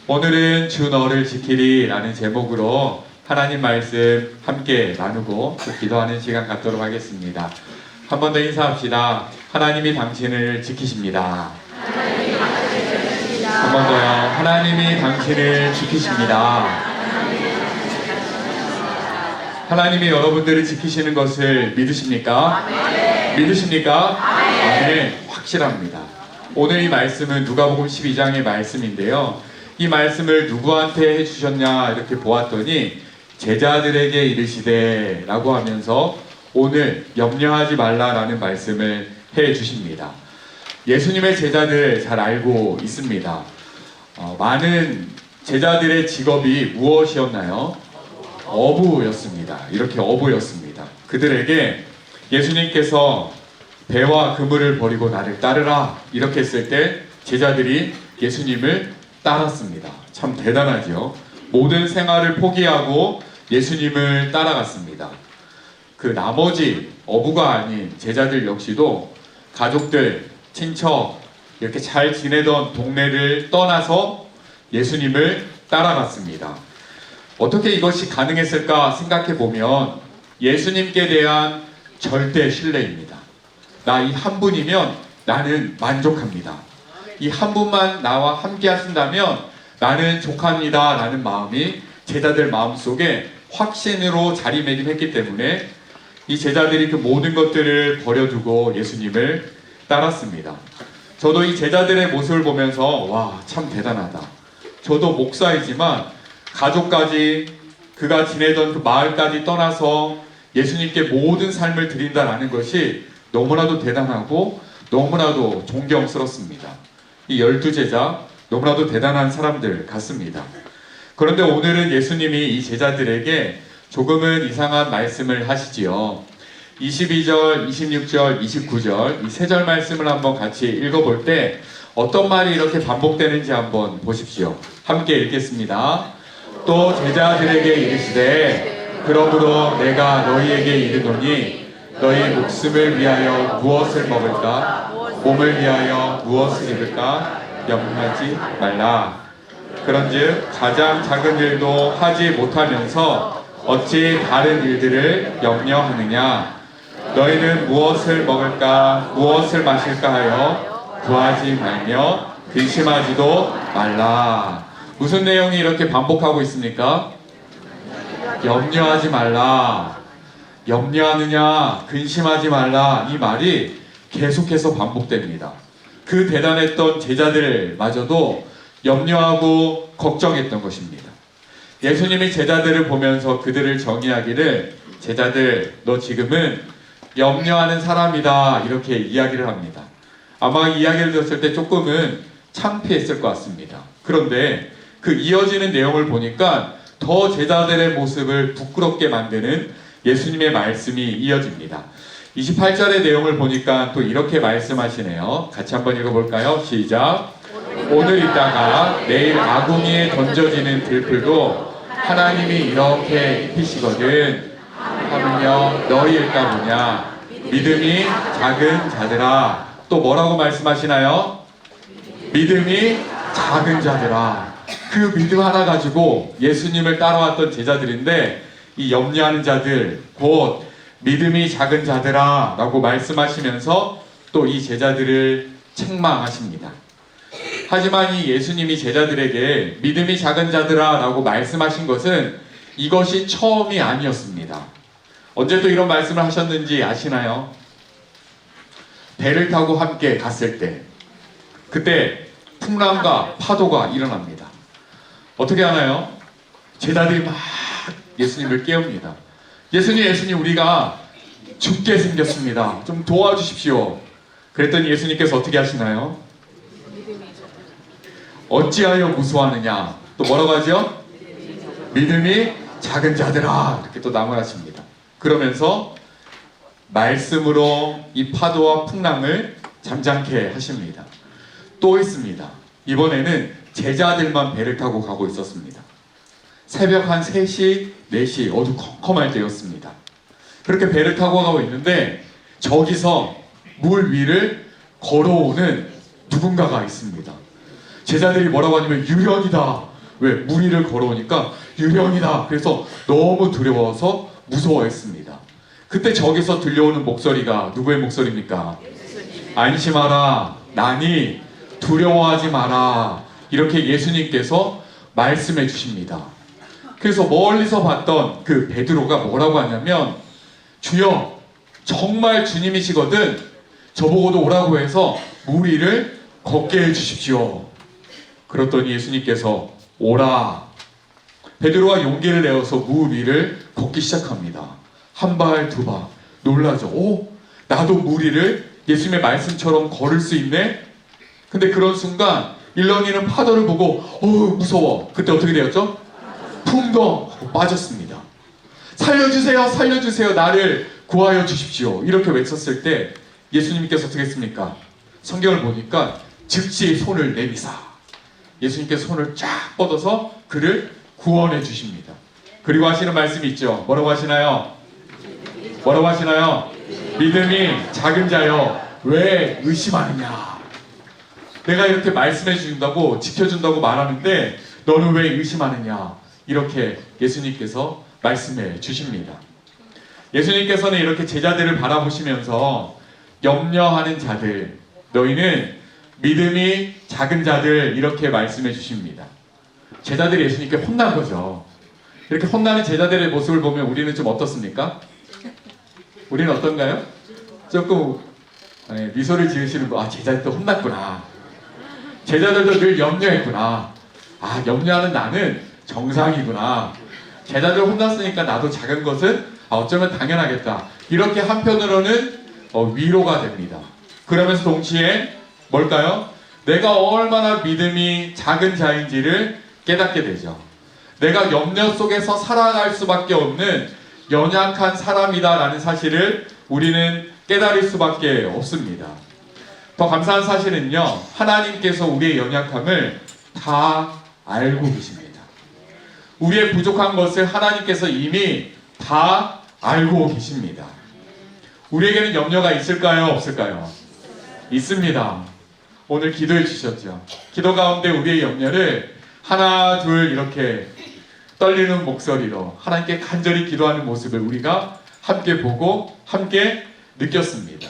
오늘은 주 너를 지키리 라는 제목으로 하나님 말씀 함께 나누고 또 기도하는 시간 갖도록 하겠습니다. 한 번 더 인사합시다. 하나님이 당신을 지키십니다. 한 번 더요. 하나님이 당신을 지키십니다. 하나님이 여러분들을 지키시는 것을 믿으십니까? 믿으십니까? 네, 확실합니다. 오늘 이 말씀은 누가복음 12장의 말씀인데요. 이 말씀을 누구한테 해주셨냐 이렇게 보았더니 제자들에게 이르시되 라고 하면서 오늘 염려하지 말라라는 말씀을 해주십니다. 예수님의 제자들 잘 알고 있습니다. 많은 제자들의 직업이 무엇이었나요? 어부였습니다. 이렇게 어부였습니다. 그들에게 예수님께서 배와 그물을 버리고 나를 따르라 이렇게 했을 때 제자들이 예수님을 따랐습니다. 참 대단하죠. 모든 생활을 포기하고 예수님을 따라갔습니다. 그 나머지 어부가 아닌 제자들 역시도 가족들, 친척 이렇게 잘 지내던 동네를 떠나서 예수님을 따라갔습니다. 어떻게 이것이 가능했을까 생각해 보면 예수님께 대한 절대 신뢰입니다. 나 이 한 분이면 나는 만족합니다. 이 한 분만 나와 함께 하신다면 나는 족합니다 라는 마음이 제자들 마음속에 확신으로 자리매김했기 때문에 이 제자들이 그 모든 것들을 버려두고 예수님을 따랐습니다. 저도 이 제자들의 모습을 보면서 와, 참 대단하다. 저도 목사이지만 가족까지 그가 지내던 그 마을까지 떠나서 예수님께 모든 삶을 드린다라는 것이 너무나도 대단하고 너무나도 존경스럽습니다. 이 12제자 너무나도 대단한 사람들 같습니다. 그런데 오늘은 예수님이 이 제자들에게 조금은 이상한 말씀을 하시지요. 22절, 26절, 29절 이 세 절 말씀을 한번 같이 읽어볼 때 어떤 말이 이렇게 반복되는지 한번 보십시오. 함께 읽겠습니다. 또 제자들에게 이르시되 그러므로 내가 너희에게 이르노니 너희 목숨을 위하여 무엇을 먹을까? 몸을 위하여 무엇을 입을까? 염려하지 말라. 그런즉 가장 작은 일도 하지 못하면서 어찌 다른 일들을 염려하느냐? 너희는 무엇을 먹을까? 무엇을 마실까 하여 구하지 말며 근심하지도 말라. 무슨 내용이 이렇게 반복하고 있습니까? 염려하지 말라. 염려하느냐? 근심하지 말라. 이 말이 계속해서 반복됩니다. 그 대단했던 제자들마저도 염려하고 걱정했던 것입니다. 예수님이 제자들을 보면서 그들을 정의하기를 제자들 너 지금은 염려하는 사람이다 이렇게 이야기를 합니다. 아마 이 이야기를 들었을 때 조금은 창피했을 것 같습니다. 그런데 그 이어지는 내용을 보니까 더 제자들의 모습을 부끄럽게 만드는 예수님의 말씀이 이어집니다. 28절의 내용을 보니까 또 이렇게 말씀하시네요. 같이 한번 읽어볼까요? 시작. 오늘 있다가 내일 아궁이에 던져지는 들풀도 하나님이 이렇게 입히시거든 하면요 너희일까 보냐. 믿음이 작은 자들아. 또 뭐라고 말씀하시나요? 믿음이 작은 자들아. 그 믿음 하나 가지고 예수님을 따라왔던 제자들인데 이 염려하는 자들 곧 믿음이 작은 자들아 라고 말씀하시면서 또 이 제자들을 책망하십니다. 하지만 이 예수님이 제자들에게 믿음이 작은 자들아 라고 말씀하신 것은 이것이 처음이 아니었습니다. 언제 또 이런 말씀을 하셨는지 아시나요? 배를 타고 함께 갔을 때 그때 풍랑과 파도가 일어납니다. 어떻게 하나요? 제자들이 막 예수님을 깨웁니다. 예수님 우리가 죽게 생겼습니다. 좀 도와주십시오. 그랬더니 예수님께서 어떻게 하시나요? 어찌하여 무수하느냐. 또 뭐라고 하죠? 믿음이 작은 자들아. 이렇게 또 나무라십니다. 그러면서 말씀으로 이 파도와 풍랑을 잠잠케 하십니다. 또 있습니다. 이번에는 제자들만 배를 타고 가고 있었습니다. 새벽 한 3시, 4시 어두컴컴할 때였습니다. 그렇게 배를 타고 가고 있는데 저기서 물 위를 걸어오는 누군가가 있습니다. 제자들이 뭐라고 하냐면 유령이다. 왜? 무리를 걸어오니까 유령이다. 그래서 너무 두려워서 무서워했습니다. 그때 저기서 들려오는 목소리가 누구의 목소리입니까? 안심하라, 나니 두려워하지 마라. 이렇게 예수님께서 말씀해 주십니다. 그래서 멀리서 봤던 그 베드로가 뭐라고 하냐면, 주여, 정말 주님이시거든 저보고도 오라고 해서 무리를 걷게 해주십시오. 그랬더니 예수님께서 오라. 베드로가 용기를 내어서 무리를 걷기 시작합니다. 한 발, 두 발. 놀라죠. 오, 나도 무리를 예수님의 말씀처럼 걸을 수 있네? 근데 그런 순간 일렁이는 파도를 보고 무서워. 그때 어떻게 되었죠? 풍덩 하고 빠졌습니다. 살려주세요, 살려주세요, 나를 구하여 주십시오. 이렇게 외쳤을 때 예수님께서 어떻게 했습니까? 성경을 보니까 즉시 손을 내미사 예수님께서 손을 쫙 뻗어서 그를 구원해 주십니다. 그리고 하시는 말씀이 있죠. 뭐라고 하시나요? 뭐라고 하시나요? 믿음이 작은 자여 왜 의심하느냐. 내가 이렇게 말씀해 준다고 지켜준다고 말하는데 너는 왜 의심하느냐. 이렇게 예수님께서 말씀해 주십니다. 예수님께서는 이렇게 제자들을 바라보시면서 염려하는 자들, 너희는 믿음이 작은 자들, 이렇게 말씀해 주십니다. 제자들이 예수님께 혼난 거죠. 이렇게 혼나는 제자들의 모습을 보면 우리는 좀 어떻습니까? 우리는 어떤가요? 조금 미소를 지으시는 거, 제자들도 혼났구나. 제자들도 늘 염려했구나. 염려하는 나는 정상이구나. 제자들 혼났으니까 나도 작은 것은 어쩌면 당연하겠다. 이렇게 한편으로는 위로가 됩니다. 그러면서 동시에 뭘까요? 내가 얼마나 믿음이 작은 자인지를 깨닫게 되죠. 내가 염려 속에서 살아갈 수밖에 없는 연약한 사람이다라는 사실을 우리는 깨달을 수밖에 없습니다. 더 감사한 사실은요, 하나님께서 우리의 연약함을 다 알고 계십니다. 우리의 부족한 것을 하나님께서 이미 다 알고 계십니다. 우리에게는 염려가 있을까요? 없을까요? 있습니다. 오늘 기도해 주셨죠. 기도 가운데 우리의 염려를 하나 둘 이렇게 떨리는 목소리로 하나님께 간절히 기도하는 모습을 우리가 함께 보고 함께 느꼈습니다.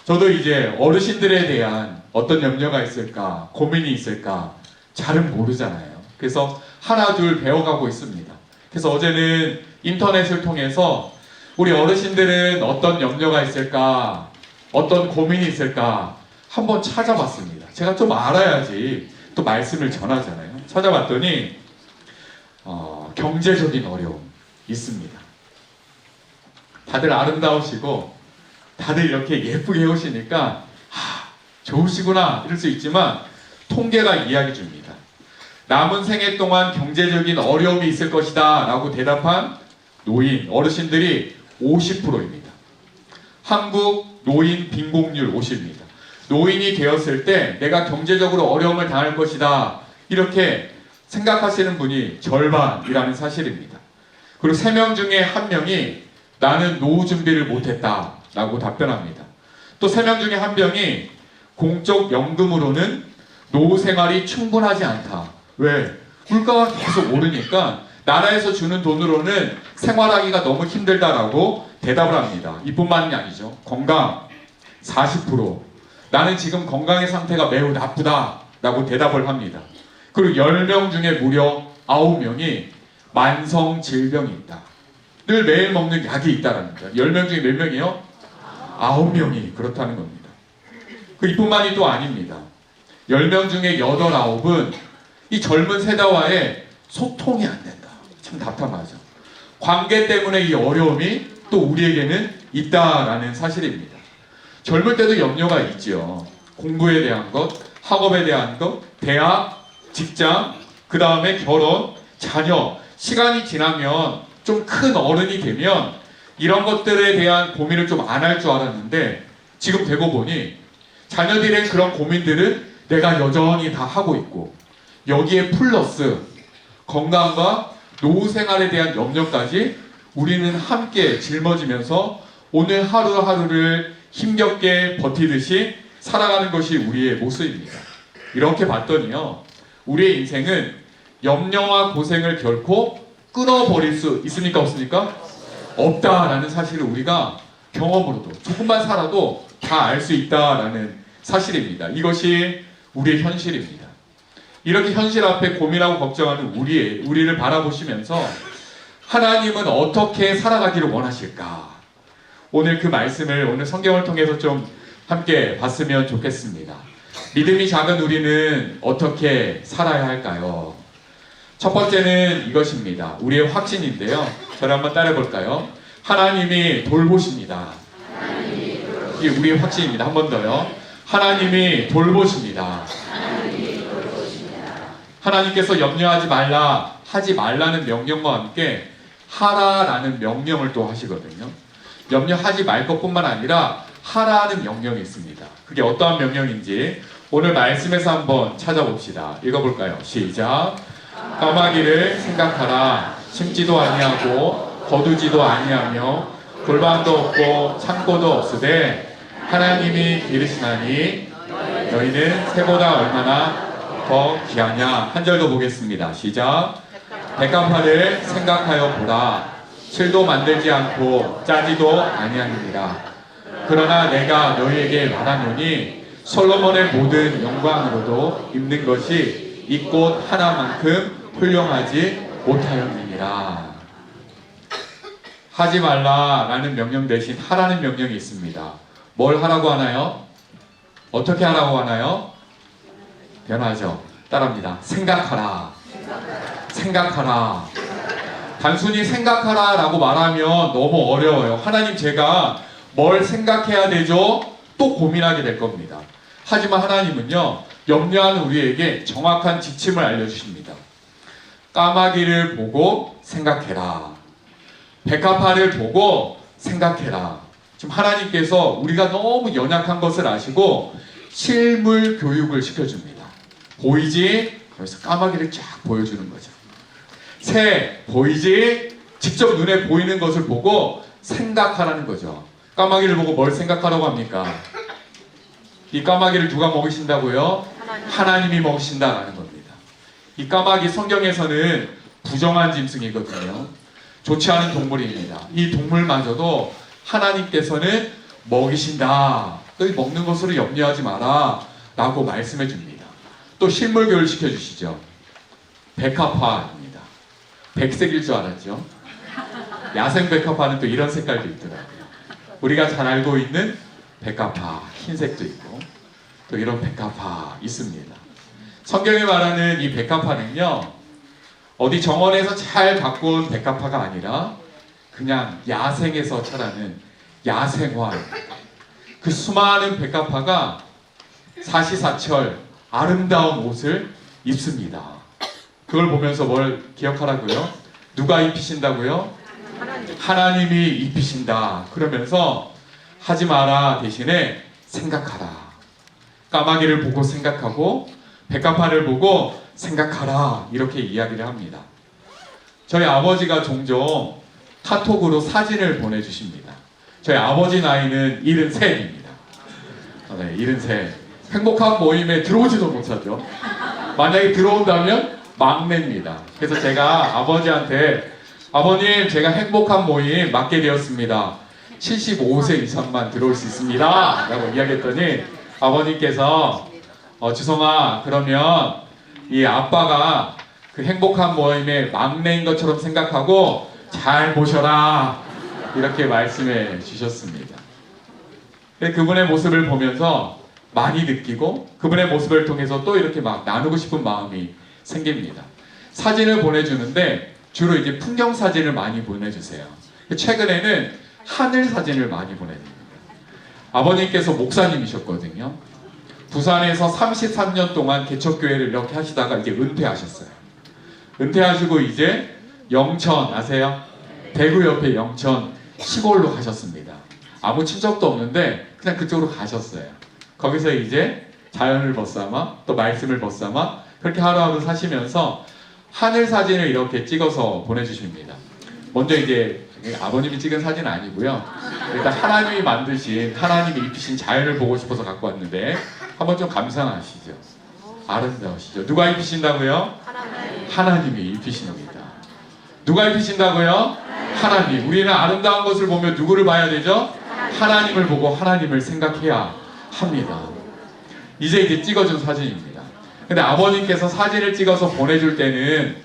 저도 이제 어르신들에 대한 어떤 염려가 있을까, 고민이 있을까 잘은 모르잖아요. 그래서 하나 둘 배워가고 있습니다. 그래서 어제는 인터넷을 통해서 우리 어르신들은 어떤 염려가 있을까, 어떤 고민이 있을까 한번 찾아봤습니다. 제가 좀 알아야지 또 말씀을 전하잖아요. 찾아봤더니 경제적인 어려움 있습니다. 다들 아름다우시고 다들 이렇게 예쁘게 해오시니까 좋으시구나 이럴 수 있지만 통계가 이야기 줍니다. 남은 생애 동안 경제적인 어려움이 있을 것이다 라고 대답한 노인, 어르신들이 50%입니다. 한국 노인 빈곤율 50입니다. 노인이 되었을 때 내가 경제적으로 어려움을 당할 것이다 이렇게 생각하시는 분이 절반이라는 사실입니다. 그리고 3명 중에 1명이 나는 노후 준비를 못했다 라고 답변합니다. 또 3명 중에 1명이 공적 연금으로는 노후 생활이 충분하지 않다. 왜? 물가가 계속 오르니까 나라에서 주는 돈으로는 생활하기가 너무 힘들다라고 대답을 합니다. 이뿐만이 아니죠. 건강 40%. 나는 지금 건강의 상태가 매우 나쁘다 라고 대답을 합니다. 그리고 10명 중에 무려 9명이 만성 질병이 있다. 늘 매일 먹는 약이 있다라는 거예요. 10명 중에 몇 명이요? 9명이 그렇다는 겁니다. 이뿐만이 또 아닙니다. 10명 중에 8, 9은 이 젊은 세대와의 소통이 안 된다. 참 답답하죠. 관계 때문에 이 어려움이 또 우리에게는 있다라는 사실입니다. 젊을 때도 염려가 있죠. 공부에 대한 것, 학업에 대한 것, 대학, 직장, 그 다음에 결혼, 자녀. 시간이 지나면 좀 큰 어른이 되면 이런 것들에 대한 고민을 좀 안 할 줄 알았는데 지금 되고 보니 자녀들의 그런 고민들은 내가 여전히 다 하고 있고 여기에 플러스 건강과 노후 생활에 대한 염려까지 우리는 함께 짊어지면서 오늘 하루하루를 힘겹게 버티듯이 살아가는 것이 우리의 모습입니다. 이렇게 봤더니요, 우리의 인생은 염려와 고생을 결코 끊어버릴 수 있습니까? 없습니까? 없다라는 사실을 우리가 경험으로도 조금만 살아도 다 알 수 있다라는 사실입니다. 이것이 우리의 현실입니다. 이렇게 현실 앞에 고민하고 걱정하는 우리를 바라보시면서 하나님은 어떻게 살아가기를 원하실까? 오늘 그 말씀을 오늘 성경을 통해서 좀 함께 봤으면 좋겠습니다. 믿음이 작은 우리는 어떻게 살아야 할까요? 첫 번째는 이것입니다. 우리의 확신인데요. 저를 한번 따라해 볼까요? 하나님이 돌보십니다. 이게 우리의 확신입니다. 한 번 더요. 하나님이 돌보십니다. 하나님께서 염려하지 말라, 하지 말라는 명령과 함께 하라라는 명령을 또 하시거든요. 염려하지 말 것뿐만 아니라 하라는 명령이 있습니다. 그게 어떠한 명령인지 오늘 말씀에서 한번 찾아봅시다. 읽어볼까요? 시작. 까마귀를 생각하라. 심지도 아니하고 거두지도 아니하며 골방도 없고 창고도 없으되 하나님이 기르시나니 너희는 새보다 얼마나 더 귀하냐. 한 절 더 보겠습니다. 시작. 백합화를 생각하여 보라. 실도 만들지 않고 짜지도 아니하니라. 그러나 내가 너희에게 말하노니 솔로몬의 모든 영광으로도 입는 것이 이 꽃 하나만큼 훌륭하지 못하였느니라. 하지 말라라는 명령 대신 하라는 명령이 있습니다. 뭘 하라고 하나요? 어떻게 하라고 하나요? 변하죠. 따라합니다. 생각하라. 생각하라. 단순히 생각하라 라고 말하면 너무 어려워요. 하나님, 제가 뭘 생각해야 되죠? 또 고민하게 될 겁니다. 하지만 하나님은요, 염려하는 우리에게 정확한 지침을 알려주십니다. 까마귀를 보고 생각해라. 백합화를 보고 생각해라. 지금 하나님께서 우리가 너무 연약한 것을 아시고 실물 교육을 시켜줍니다. 보이지? 그래서 까마귀를 쫙 보여주는 거죠. 새 보이지? 직접 눈에 보이는 것을 보고 생각하라는 거죠. 까마귀를 보고 뭘 생각하라고 합니까? 이 까마귀를 누가 먹이신다고요? 하나님이 먹이신다라는 겁니다. 이 까마귀 성경에서는 부정한 짐승이거든요. 좋지 않은 동물입니다. 이 동물마저도 하나님께서는 먹이신다. 너희 먹는 것으로 염려하지 마라 라고 말씀해 줍니다. 또 실물 교육을 시켜주시죠. 백합화입니다. 백색일 줄 알았죠? 야생 백합화는 또 이런 색깔도 있더라고요. 우리가 잘 알고 있는 백합화, 흰색도 있고 또 이런 백합화 있습니다. 성경이 말하는 이 백합화는요, 어디 정원에서 잘 가꾼 백합화가 아니라 그냥 야생에서 자라는 야생화. 그 수많은 백합화가 사시사철 아름다운 옷을 입습니다. 그걸 보면서 뭘 기억하라고요? 누가 입히신다고요? 하나님이 입히신다. 그러면서 하지 마라 대신에 생각하라. 까마귀를 보고 생각하고 백합화를 보고 생각하라. 이렇게 이야기를 합니다. 저희 아버지가 종종 카톡으로 사진을 보내주십니다. 저희 아버지 나이는 73입니다. 네, 73. 행복한 모임에 들어오지도 못하죠. 만약에 들어온다면 막내입니다. 그래서 제가 아버지한테 아버님, 제가 행복한 모임 맡게 되었습니다. 75세 이상만 들어올 수 있습니다 라고 이야기했더니 아버님께서 주성아, 그러면 이 아빠가 그 행복한 모임의 막내인 것처럼 생각하고 잘 모셔라 이렇게 말씀해 주셨습니다. 그분의 모습을 보면서 많이 느끼고 그분의 모습을 통해서 또 이렇게 막 나누고 싶은 마음이 생깁니다. 사진을 보내주는데 주로 이제 풍경 사진을 많이 보내주세요. 최근에는 하늘 사진을 많이 보내줍니다. 아버님께서 목사님이셨거든요. 부산에서 33년 동안 개척교회를 이렇게 하시다가 이제 은퇴하셨어요. 은퇴하시고 이제 영천 아세요? 대구 옆에 영천 시골로 가셨습니다. 아무 친척도 없는데 그냥 그쪽으로 가셨어요. 거기서 이제 자연을 벗삼아 또 말씀을 벗삼아 그렇게 하루하루 사시면서 하늘 사진을 이렇게 찍어서 보내주십니다. 먼저 이제 아버님이 찍은 사진은 아니고요. 일단 하나님이 만드신, 하나님이 입히신 자연을 보고 싶어서 갖고 왔는데 한번 좀 감상하시죠. 아름다우시죠. 누가 입히신다고요? 하나님이 입히십니다. 누가 입히신다고요? 하나님. 우리는 아름다운 것을 보면 누구를 봐야 되죠? 하나님을 보고 하나님을 생각해야 합니다. 이제 찍어준 사진입니다. 근데 아버님께서 사진을 찍어서 보내줄 때는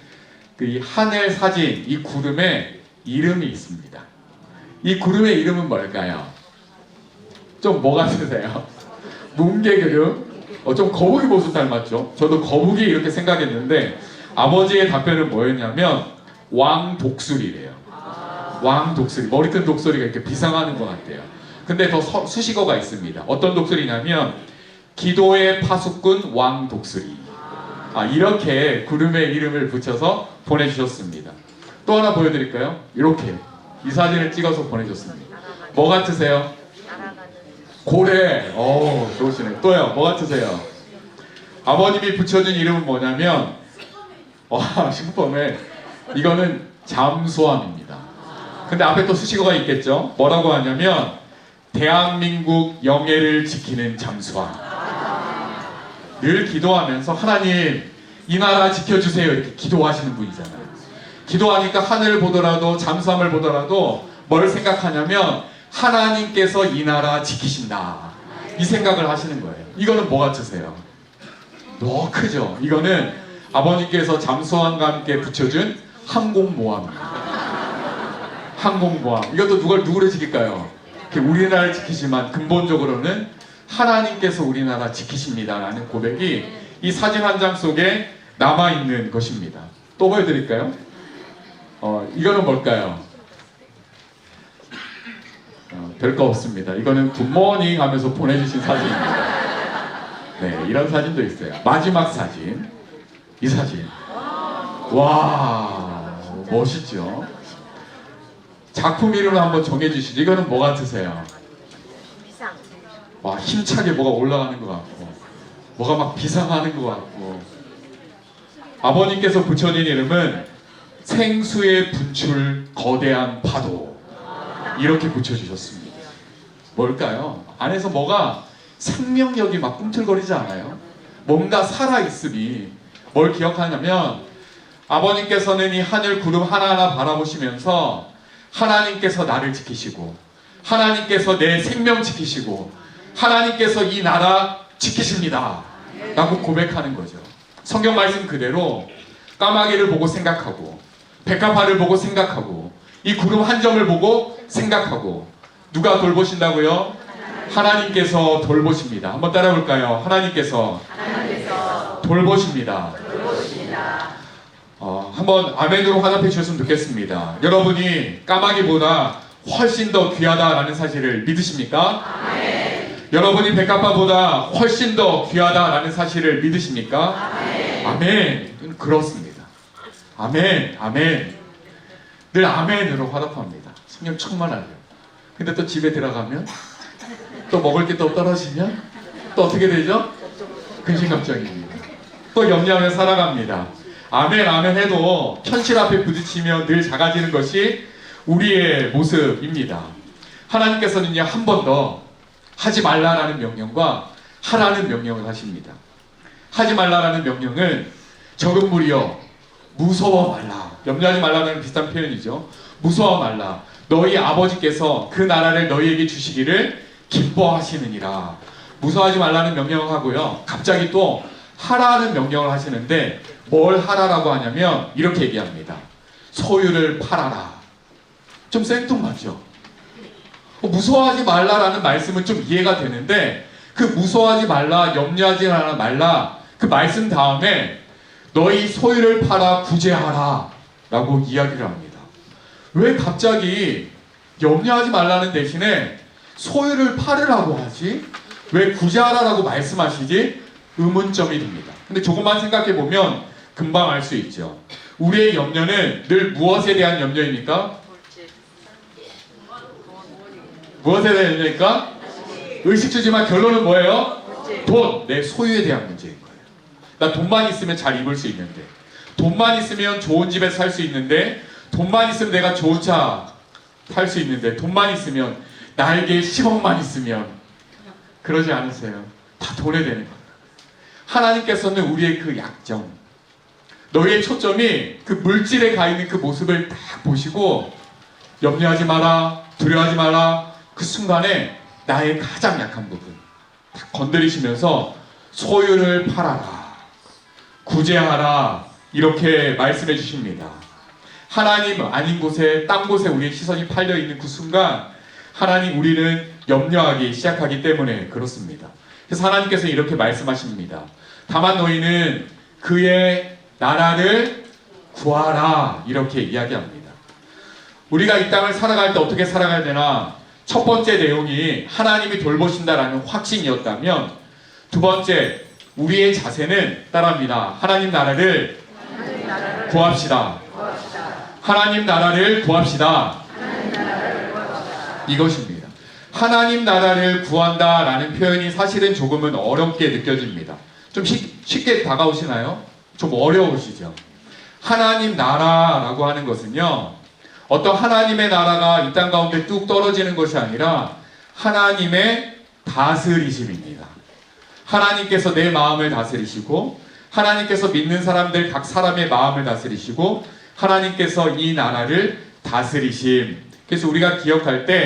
그 이 하늘 사진, 이 구름에 이름이 있습니다. 이 구름의 이름은 뭘까요? 좀 뭐 같으세요? 뭉게구름? 좀 거북이 모습 닮았죠? 저도 거북이 이렇게 생각했는데 아버지의 답변은 뭐였냐면 왕독수리래요. 왕독수리. 머리 큰 독수리가 이렇게 비상하는 것 같아요. 근데 더 수식어가 있습니다. 어떤 독수리냐면 기도의 파수꾼 왕독수리. 이렇게 구름의 이름을 붙여서 보내주셨습니다. 또 하나 보여드릴까요? 이렇게 이 사진을 찍어서 보내줬습니다. 뭐 같으세요? 고래. 좋으시네. 또요. 뭐 같으세요? 아버님이 붙여준 이름은 뭐냐면 식품에 이거는 잠수함입니다. 근데 앞에 또 수식어가 있겠죠? 뭐라고 하냐면 대한민국 영해를 지키는 잠수함. 늘 기도하면서 하나님 이 나라 지켜주세요 이렇게 기도하시는 분이잖아요. 기도하니까 하늘을 보더라도 잠수함을 보더라도 뭘 생각하냐면 하나님께서 이 나라 지키신다 이 생각을 하시는 거예요. 이거는 뭐 같으세요? 너무 크죠? 이거는 아버님께서 잠수함과 함께 붙여준 항공모함입니다. 항공모함. 이것도 누구를 지킬까요? 우리나라를 지키지만 근본적으로는 하나님께서 우리나라 지키십니다 라는 고백이 이 사진 한 장 속에 남아있는 것입니다. 또 보여드릴까요? 이거는 뭘까요? 별거 없습니다. 이거는 굿모닝 하면서 보내주신 사진입니다. 네, 이런 사진도 있어요. 마지막 사진. 이 사진. 와, 멋있죠? 작품 이름을 한번 정해주시죠. 이거는 뭐 같으세요? 비상. 와, 힘차게 뭐가 올라가는 것 같고 뭐가 막 비상하는 것 같고. 아버님께서 붙여진 이름은 생수의 분출 거대한 파도 이렇게 붙여주셨습니다. 뭘까요? 안에서 뭐가 생명력이 막 꿈틀거리지 않아요? 뭔가 살아있음이 뭘 기억하냐면 아버님께서는 이 하늘 구름 하나하나 바라보시면서 하나님께서 나를 지키시고 하나님께서 내 생명 지키시고 하나님께서 이 나라 지키십니다 라고 고백하는 거죠. 성경 말씀 그대로 까마귀를 보고 생각하고 백합화를 보고 생각하고 이 구름 한 점을 보고 생각하고 누가 돌보신다고요? 하나님께서 돌보십니다. 한번 따라 볼까요? 하나님께서 돌보십니다. 한번 아멘으로 화답해 주셨으면 좋겠습니다. 여러분이 까마귀보다 훨씬 더 귀하다라는 사실을 믿으십니까? 아멘. 여러분이 백합화보다 훨씬 더 귀하다라는 사실을 믿으십니까? 아멘. 아멘. 그렇습니다. 아멘. 아멘. 늘 아멘으로 화답합니다. 성령 충만하죠. 근데 또 집에 들어가면 또 먹을 게 또 떨어지면 또 어떻게 되죠? 근심걱정입니다. 또 염려하며 살아갑니다. 아멘 아멘 해도 현실 앞에 부딪히며 늘 작아지는 것이 우리의 모습입니다. 하나님께서는요 한 번 더 하지 말라라는 명령과 하라는 명령을 하십니다. 하지 말라라는 명령은 적은 무리여 무서워 말라. 염려하지 말라는 비슷한 표현이죠. 무서워 말라. 너희 아버지께서 그 나라를 너희에게 주시기를 기뻐하시느니라. 무서워하지 말라는 명령을 하고요. 갑자기 또 하라는 명령을 하시는데 뭘 하라라고 하냐면 이렇게 얘기합니다. 소유를 팔아라. 좀 생뚱맞죠? 무서워하지 말라라는 말씀은 좀 이해가 되는데 그 무서워하지 말라, 염려하지 말라 그 말씀 다음에 너희 소유를 팔아 구제하라 라고 이야기를 합니다. 왜 갑자기 염려하지 말라는 대신에 소유를 팔으라고 하지? 왜 구제하라라고 말씀하시지? 의문점이 듭니다. 근데 조금만 생각해 보면 금방 알 수 있죠. 우리의 염려는 늘 무엇에 대한 염려입니까? 무엇에 대한 염려입니까? 의식 주지만 결론은 뭐예요? 돈, 내 소유에 대한 문제인 거예요. 나 돈만 있으면 잘 입을 수 있는데, 돈만 있으면 좋은 집에 살 수 있는데, 돈만 있으면 내가 좋은 차 탈 수 있는데, 돈만 있으면 나에게 10억만 있으면 그러지 않으세요? 다 돈에 되는 거예요. 하나님께서는 우리의 그 약점, 너희의 초점이 그 물질에 가 있는 그 모습을 딱 보시고 염려하지 마라, 두려워하지 마라. 그 순간에 나의 가장 약한 부분 딱 건드리시면서 소유를 팔아라, 구제하라, 이렇게 말씀해 주십니다. 하나님 아닌 곳에, 딴 곳에 우리의 시선이 팔려 있는 그 순간 하나님 우리는 염려하기 시작하기 때문에 그렇습니다. 그래서 하나님께서 이렇게 말씀하십니다. 다만 너희는 그의 나라를 구하라, 이렇게 이야기합니다. 우리가 이 땅을 살아갈 때 어떻게 살아가야 되나? 첫 번째 내용이 하나님이 돌보신다라는 확신이었다면, 두 번째, 우리의 자세는 따라합니다. 하나님 나라를 구합시다. 하나님 나라를 구합시다. 이것입니다. 하나님 나라를 구한다라는 표현이 사실은 조금은 어렵게 느껴집니다. 좀 쉽게 다가오시나요? 좀 어려우시죠? 하나님 나라라고 하는 것은요, 어떤 하나님의 나라가 이 땅 가운데 뚝 떨어지는 것이 아니라 하나님의 다스리심입니다. 하나님께서 내 마음을 다스리시고, 하나님께서 믿는 사람들 각 사람의 마음을 다스리시고, 하나님께서 이 나라를 다스리심. 그래서 우리가 기억할 때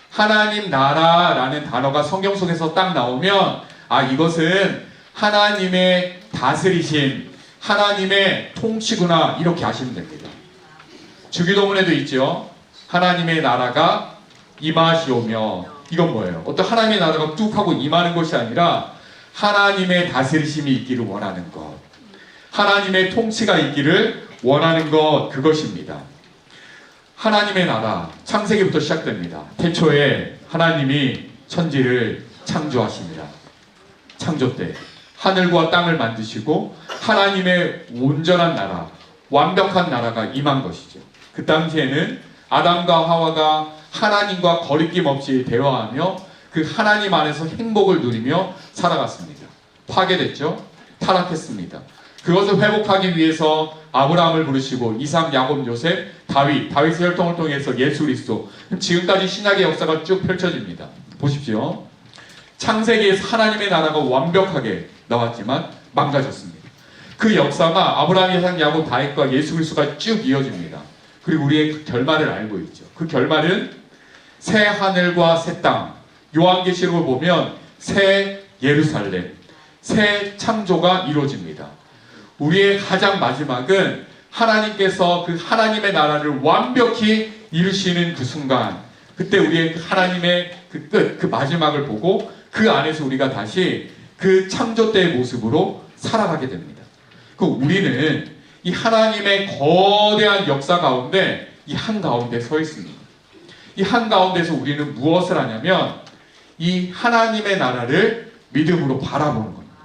하나님 나라라는 단어가 성경 속에서 딱 나오면, 아, 이것은 하나님의 다스리심, 하나님의 통치구나, 이렇게 아시면 됩니다. 주기도문에도 있죠. 하나님의 나라가 임하시오며. 이건 뭐예요? 어떤 하나님의 나라가 뚝 하고 임하는 것이 아니라 하나님의 다스리심이 있기를 원하는 것, 하나님의 통치가 있기를 원하는 것, 그것입니다. 하나님의 나라, 창세기부터 시작됩니다. 태초에 하나님이 천지를 창조하십니다. 창조 때 하늘과 땅을 만드시고 하나님의 온전한 나라, 완벽한 나라가 임한 것이죠. 그 당시에는 아담과 하와가 하나님과 거리낌 없이 대화하며 그 하나님 안에서 행복을 누리며 살아갔습니다. 파괴됐죠. 타락했습니다. 그것을 회복하기 위해서 아브라함을 부르시고 이삭, 야곱, 요셉, 다윗의 혈통을 통해서 예수 그리스도, 지금까지 신약의 역사가 쭉 펼쳐집니다. 보십시오. 창세기에서 하나님의 나라가 완벽하게 나왔지만 망가졌습니다. 그 역사가 아브라함, 이삭, 야곱, 다윗과 예수 그리스도가 쭉 이어집니다. 그리고 우리의 그 결말을 알고 있죠. 그 결말은 새 하늘과 새 땅, 요한계시록을 보면 새 예루살렘, 새 창조가 이루어집니다. 우리의 가장 마지막은 하나님께서 그 하나님의 나라를 완벽히 이루시는 그 순간, 그때 우리의 그 하나님의 그 끝, 그 마지막을 보고 그 안에서 우리가 다시 그 창조 때의 모습으로 살아가게 됩니다. 그 우리는 이 하나님의 거대한 역사 가운데 이 한가운데 서 있습니다. 이 한가운데서 우리는 무엇을 하냐면 이 하나님의 나라를 믿음으로 바라보는 겁니다.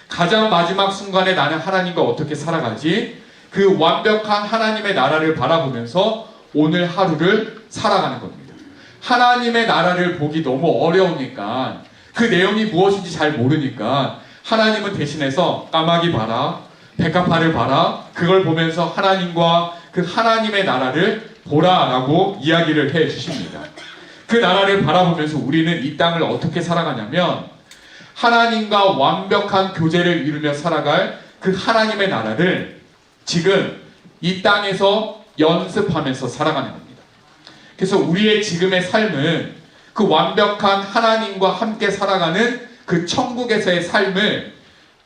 가장 마지막 순간에 나는 하나님과 어떻게 살아가지? 그 완벽한 하나님의 나라를 바라보면서 오늘 하루를 살아가는 겁니다. 하나님의 나라를 보기 너무 어려우니까, 그 내용이 무엇인지 잘 모르니까 하나님은 대신해서 까마귀 봐라, 백합화를 봐라, 그걸 보면서 하나님과 그 하나님의 나라를 보라라고 이야기를 해 주십니다. 그 나라를 바라보면서 우리는 이 땅을 어떻게 살아가냐면 하나님과 완벽한 교제를 이루며 살아갈 그 하나님의 나라를 지금 이 땅에서 연습하면서 살아가는 겁니다. 그래서 우리의 지금의 삶은 그 완벽한 하나님과 함께 살아가는 그 천국에서의 삶을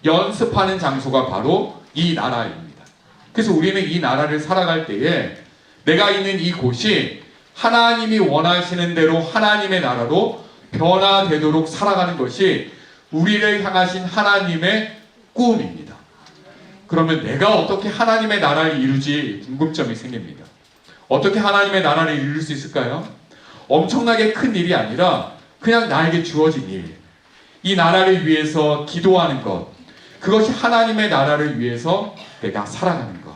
연습하는 장소가 바로 이 나라입니다. 그래서 우리는 이 나라를 살아갈 때에 내가 있는 이곳이 하나님이 원하시는 대로 하나님의 나라로 변화되도록 살아가는 것이 우리를 향하신 하나님의 꿈입니다. 그러면 내가 어떻게 하나님의 나라를 이루지 궁금점이 생깁니다. 어떻게 하나님의 나라를 이룰 수 있을까요? 엄청나게 큰 일이 아니라 그냥 나에게 주어진 일, 이 나라를 위해서 기도하는 것, 그것이 하나님의 나라를 위해서 내가 살아가는 것.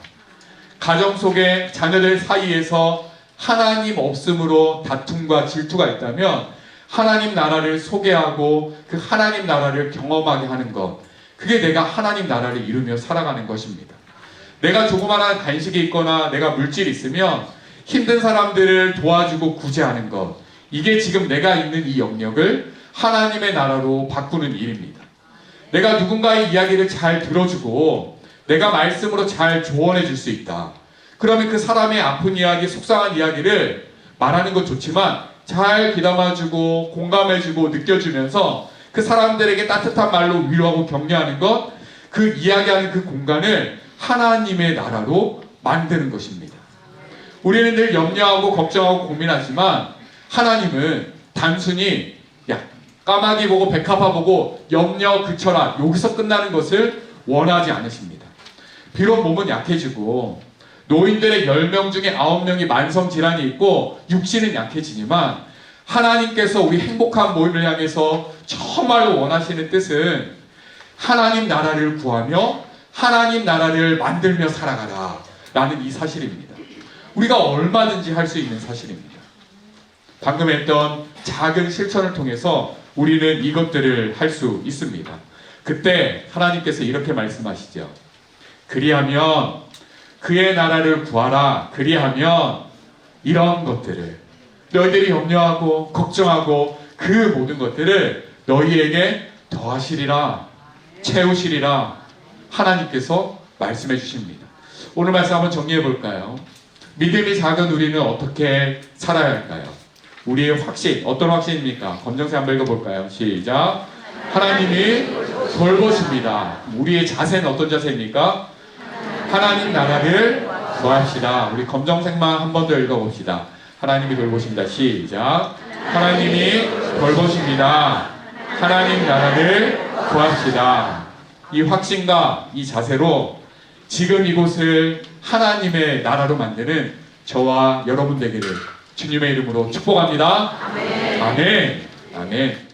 가정 속에 자녀들 사이에서 하나님 없음으로 다툼과 질투가 있다면 하나님 나라를 소개하고 그 하나님 나라를 경험하게 하는 것, 그게 내가 하나님 나라를 이루며 살아가는 것입니다. 내가 조그마한 간식이 있거나 내가 물질이 있으면 힘든 사람들을 도와주고 구제하는 것, 이게 지금 내가 있는 이 영역을 하나님의 나라로 바꾸는 일입니다. 내가 누군가의 이야기를 잘 들어주고 내가 말씀으로 잘 조언해 줄 수 있다. 그러면 그 사람의 아픈 이야기, 속상한 이야기를 말하는 건 좋지만 잘 귀담아주고 공감해주고 느껴주면서 그 사람들에게 따뜻한 말로 위로하고 격려하는 것, 그 이야기하는 그 공간을 하나님의 나라로 만드는 것입니다. 우리는 늘 염려하고 걱정하고 고민하지만 하나님은 단순히 까마귀 보고 백합화 보고 염려 그쳐라 여기서 끝나는 것을 원하지 않으십니다. 비록 몸은 약해지고 노인들의 10명 중에 9명이 만성질환이 있고 육신은 약해지지만 하나님께서 우리 행복한 모임을 향해서 정말로 원하시는 뜻은 하나님 나라를 구하며 하나님 나라를 만들며 살아가라 라는 이 사실입니다. 우리가 얼마든지 할 수 있는 사실입니다. 방금 했던 작은 실천을 통해서 우리는 이것들을 할 수 있습니다. 그때 하나님께서 이렇게 말씀하시죠. 그리하면 그의 나라를 구하라. 그리하면 이런 것들을 너희들이 염려하고 걱정하고 그 모든 것들을 너희에게 더하시리라, 채우시리라 하나님께서 말씀해 주십니다. 오늘 말씀 한번 정리해 볼까요? 믿음이 작은 우리는 어떻게 살아야 할까요? 우리의 확신, 어떤 확신입니까? 검정색 한번 읽어볼까요? 시작. 하나님이 돌보십니다. 우리의 자세는 어떤 자세입니까? 하나님 나라를 구합시다. 우리 검정색만 한 번 더 읽어봅시다. 하나님이 돌보십니다. 시작. 하나님이 돌보십니다. 하나님 나라를 구합시다. 이 확신과 이 자세로 지금 이곳을 하나님의 나라로 만드는 저와 여러분 되기를 주님의 이름으로 축복합니다. 아멘. 아멘. 아멘.